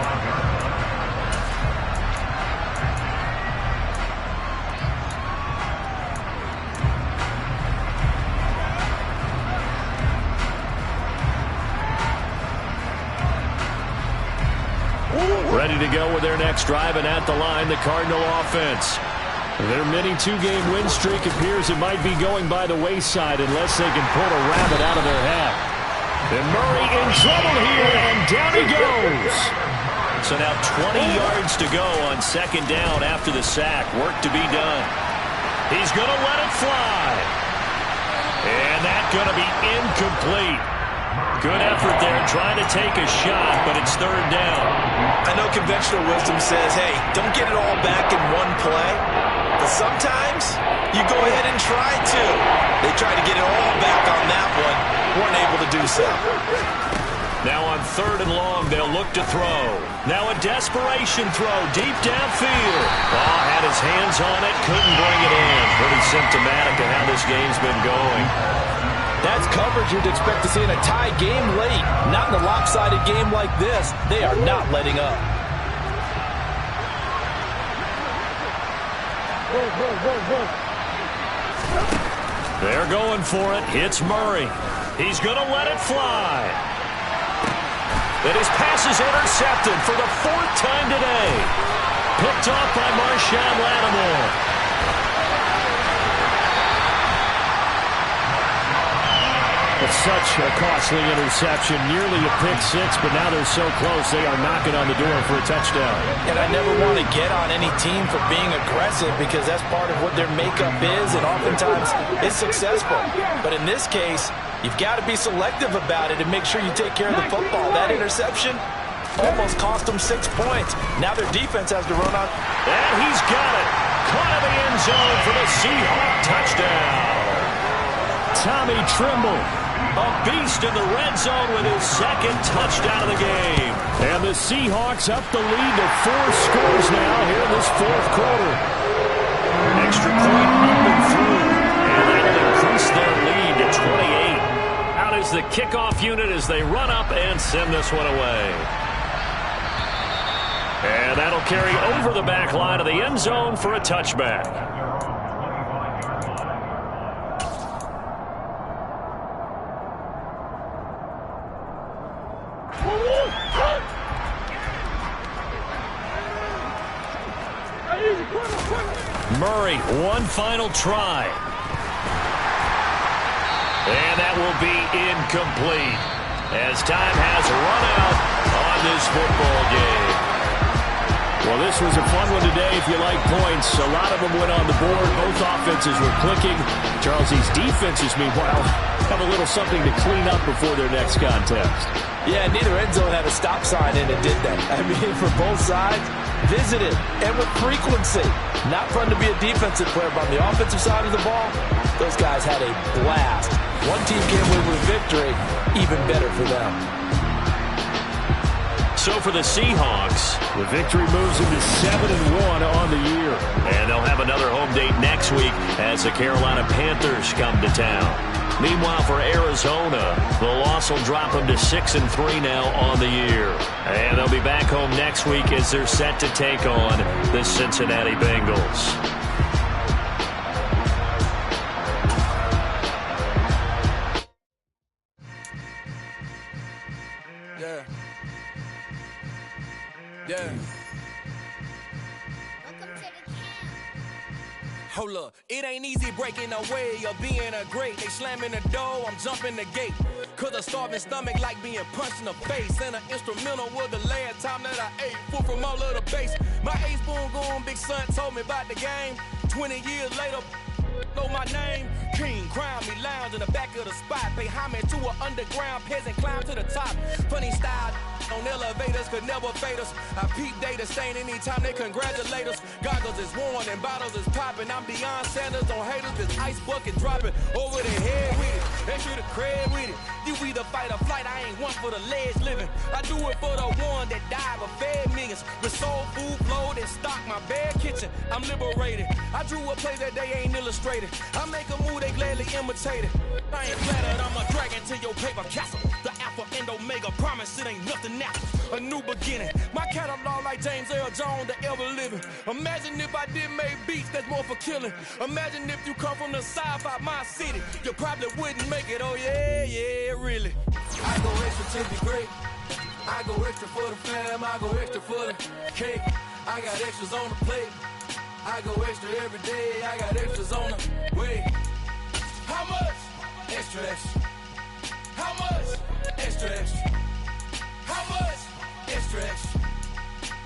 Ready to go with their next drive, and at the line, the Cardinal offense. Their mini 2-game win streak appears it might be going by the wayside unless they can pull a rabbit out of their hat. And Murray in trouble here, and down he goes. So now 20 yards to go on second down after the sack. Work to be done. He's going to let it fly. And that's going to be incomplete. Good effort there trying to take a shot, but it's third down. I know conventional wisdom says, hey, don't get it all back in one play. But sometimes you go ahead and try to. They tried to get it all back on that one. Weren't able to do so. Now on third and long, they'll look to throw. Now a desperation throw deep downfield. Ball had his hands on it, couldn't bring it in. Pretty symptomatic of how this game's been going. That's coverage you'd expect to see in a tie game late. Not in a lopsided game like this. They are not letting up. They're going for it. It's Murray. He's going to let it fly. And his pass is intercepted for the fourth time today. Picked off by Marshawn Lattimore. It's such a costly interception, nearly a pick six, but now they're so close they are knocking on the door for a touchdown. And I never want to get on any team for being aggressive because that's part of what their makeup is, and oftentimes it's successful. But in this case, you've got to be selective about it and make sure you take care of the football. That interception almost cost them 6 points. Now their defense has to run on. And he's got it. Caught in the end zone for the Seahawks touchdown. Tommy Trimble, a beast in the red zone with his second touchdown of the game. And the Seahawks up the lead to 4 scores now here in this fourth quarter. Extra point up and through. And that'll increase their lead to 28. Out is the kickoff unit as they run up and send this one away. And that'll carry over the back line of the end zone for a touchback. Murray, one final try. And that will be incomplete as time has run out on this football game. Well, this was a fun one today if you like points. A lot of them went on the board. Both offenses were clicking. Charles, these defenses, meanwhile, have a little something to clean up before their next contest. Yeah, neither end zone had a stop sign in it, did they? I mean, for both sides, visited and with frequency. Not fun to be a defensive player, but on the offensive side of the ball, those guys had a blast. One team came away with victory, even better for them. So for the Seahawks, the victory moves them to 7-1 on the year. And they'll have another home date next week as the Carolina Panthers come to town. Meanwhile, for Arizona, the loss will drop them to 6-3 now on the year. And they'll be back home next week as they're set to take on the Cincinnati Bengals. Hold up, it ain't easy breaking away or being a great. They slamming the door, I'm jumping the gate. Cause a starving stomach like being punched in the face. And an instrumental was the last time that I ate food from all of the base. My A-spoon going, big son told me about the game. 20 years later, know my name. King, crown me, lounge in the back of the spot. Pay homage to an underground peasant, climb to the top. Funny style on elevators could never fade us. I peep data stain anytime they congratulate us. Goggles is worn and bottles is popping. I'm beyond Sanders on haters. This ice bucket dropping over the head with it. Extra the cred with it. You either fight or flight. I ain't one for the ledge living. I do it for the one that died but fed millions. With soul food flowed and stocked my bare kitchen. I'm liberated. I drew a place that they ain't illustrated. I make a move, they gladly imitate it. I ain't flattered, I'm a dragon to your paper castle. The Alpha and Omega promise it ain't nothing now. A new beginning. My catalog like James Earl Jones, the ever living. Imagine if I did make beats that's more for killing. Imagine if you come from the south out my city. You probably wouldn't make it, oh yeah, yeah, really. I go extra to be great. I go extra for the fam, I go extra for the cake. I got extras on the plate. I go extra every day, I got extras on the way. How much? Extra, extra. How much? Extra, extra. How much? Extra, extra.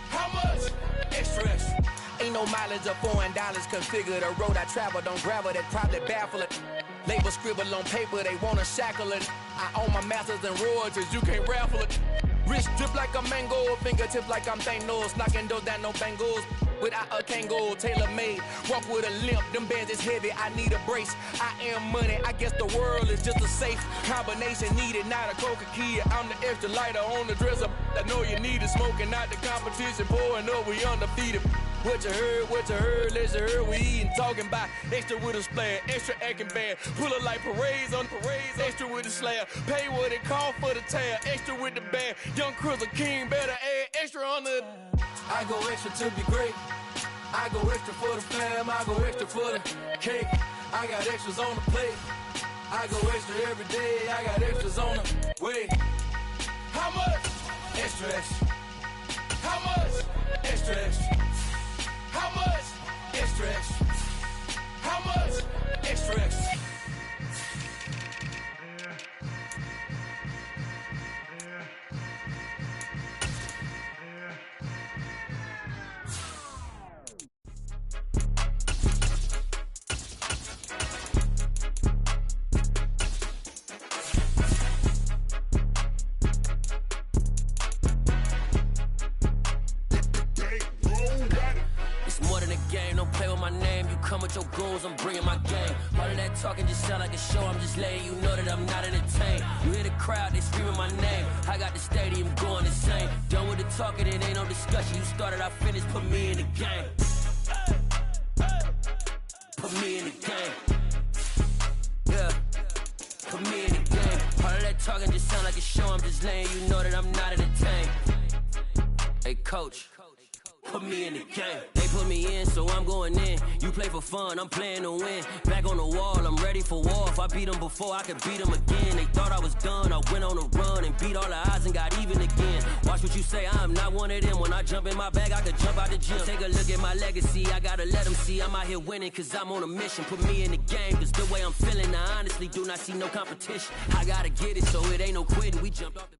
How much? Extra, extra. Ain't no mileage of $4 configure the road I travel. Don't gravel that probably baffle it. Label scribble on paper, they wanna shackle it. I own my masters and royalties, you can't raffle it. Wrist drip like a mango, fingertips like I'm Thanos. Knocking those down, no bangles. Without a Kango, tailor-made. Walk with a limp, them bands is heavy, I need a brace. I am money, I guess the world is just a safe combination needed, not a coca key. I'm the extra lighter on the dresser. I know you need it, smoking out the competition, pouring up, we undefeated. What you heard, let's hear we eatin', talking about extra with a splash, extra acting bad, pull it like parades on parades, extra with the slab, pay what it cost for the tab, extra with the bag, young Cruiser King, better add extra on the. I go extra to be great, I go extra for the fam, I go extra for the cake, I got extras on the plate, I go extra every day, I got extras on the way. How much? Extra, extra. How much? Extra, extra. How much? Extra, extra. How much? Extra, extra. Come with your goons, I'm bringing my game. All of that talking just sound like a show, I'm just letting you know that I'm not entertained. You hear the crowd, they screaming my name. I got the stadium going insane. Done with the talking, it ain't no discussion. You started, I finished, put me in the game. Put me in the game. Yeah, put me in the game. All of that talking just sound like a show, I'm just letting you know that I'm not entertained. Hey coach, put me in the game. They put me in, so I'm going in. You play for fun, I'm playing to win. Back on the wall, I'm ready for war. If I beat them before, I could beat them again. They thought I was done, I went on a run and beat all the odds and got even again. Watch what you say, I'm not one of them. When I jump in my bag, I could jump out the gym. Take a look at my legacy, I gotta let them see I'm out here winning, cause I'm on a mission. Put me in the game, cause the way I'm feeling, I honestly do not see no competition. I gotta get it, so it ain't no quitting. We jumped off the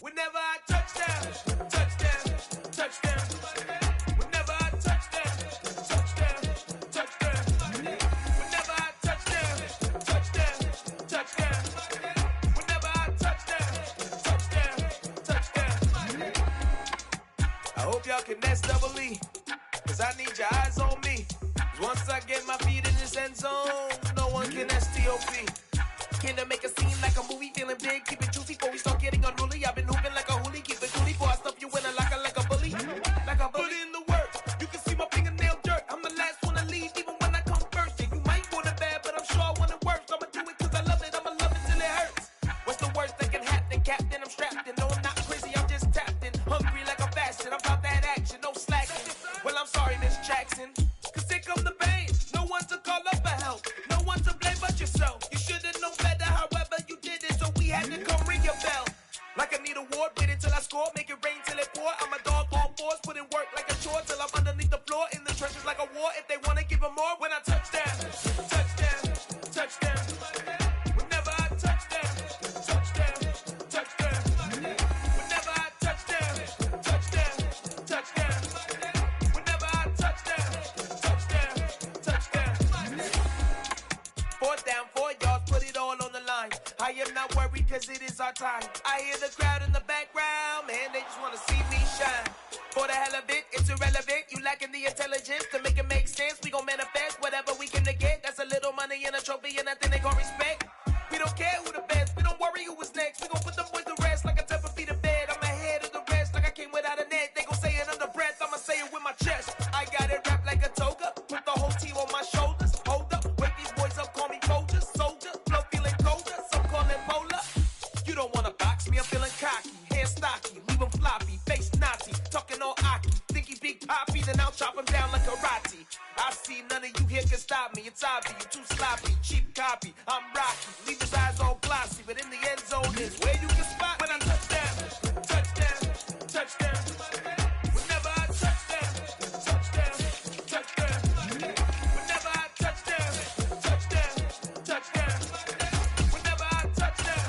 Whenever I touchdown, touchdown, touchdown. Whenever I touchdown, touchdown, touchdown. Whenever I touchdown, touchdown, touchdown. Whenever I touchdown, touchdown, touchdown. I hope y'all can nest double E, cause I need your eyes on me. Cause once I get my feet in this end zone, no one can STOP. Can to make a scene like a movie, feeling big, keep it juicy before we start getting unruly. I've been hooping like a hoolie, keep it coolie before I stuff you in a locker like a bully. Like a bully. Put in the work, you can see my fingernail dirt. I'm the last one to leave, even when I come first. Yeah, you might want it bad, but I'm sure I want it worse. I'ma do it cause I love it, I'ma love it till it hurts. What's the worst that can happen, Captain? I'm strapped in, no I'm not crazy, I'm just tapped in. Hungry like a fashion, I'm about that action, no slacking. Well, I'm sorry, Miss Jackson, cause here come the pain. No one to call up for help, no one to blame but yourself. You should've known better, however you did it, so we had to come ring your bell. wars, put in work like a chore till I'm underneath the floor. In the trenches like a war. If they wanna give them more, when I touch down, touchdown, touchdown. Whenever I touch down, touchdown, touchdown. Whenever I touch down, touchdown, touchdown. Whenever I touch down, touchdown, touchdown. 4th down, 4 yards, put it all on the line. I am not worried cause it is our time. I hear the crowd in the background, man, they just wanna see me shine. For the hell of it, it's irrelevant. You lacking the intelligence to make it make sense. We gon' manifest whatever we can to get. That's a little money and a trophy and nothing they gon' respect. We don't care who the best, we don't worry who is next. We gon' put them boys to rest like a type of feet of bed. I'm ahead of the rest like I came without a net. They gon' say it under breath, I'ma say it with my chest. I got it wrapped like a toga, put the whole team on my shoulders. Hold up, wake these boys up, call me Folger, soldier. Flow feeling colder, some call it polar. You don't wanna box me, I'm feeling cocky. Hair stocky, leave him floppy, face Nazi. Talking all Aki, think he big poppy, then I'll chop him down like karate. I see none of you here can stop me. It's obvious, you too sloppy, cheap copy. I'm rocky, leave his eyes all glossy, but in the end zone is where you can spot when I touch down, touchdown, touchdown. Whenever I touch down, touchdown, touchdown. Whenever I touch down, touchdown, touchdown. Whenever I touch down,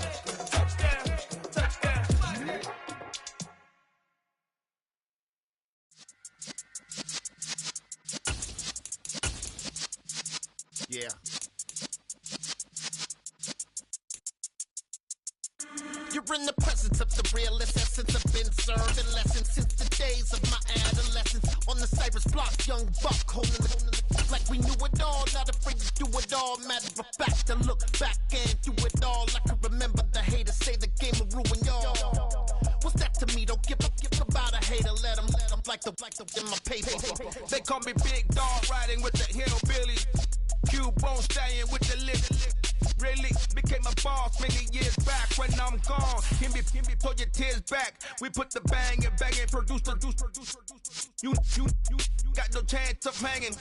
touchdown, touchdown. Yeah. You're in the presence of the realest essence. I've been served a lesson since the days of my adolescence. On the Cypress block, young buck holding the like we knew it all. Not afraid to do it all. Matter of fact, to look back and do it all. I can remember the haters say the game will ruin y'all. What's that to me? Don't give about a hater. Let them like the in my paper. They call me Big Dog, riding with the hillbilly. Cubone staying with the lip. Really became a boss many years back. When I'm gone, give me, pull your tears back. We put the bang and produce. You got no chance of hanging.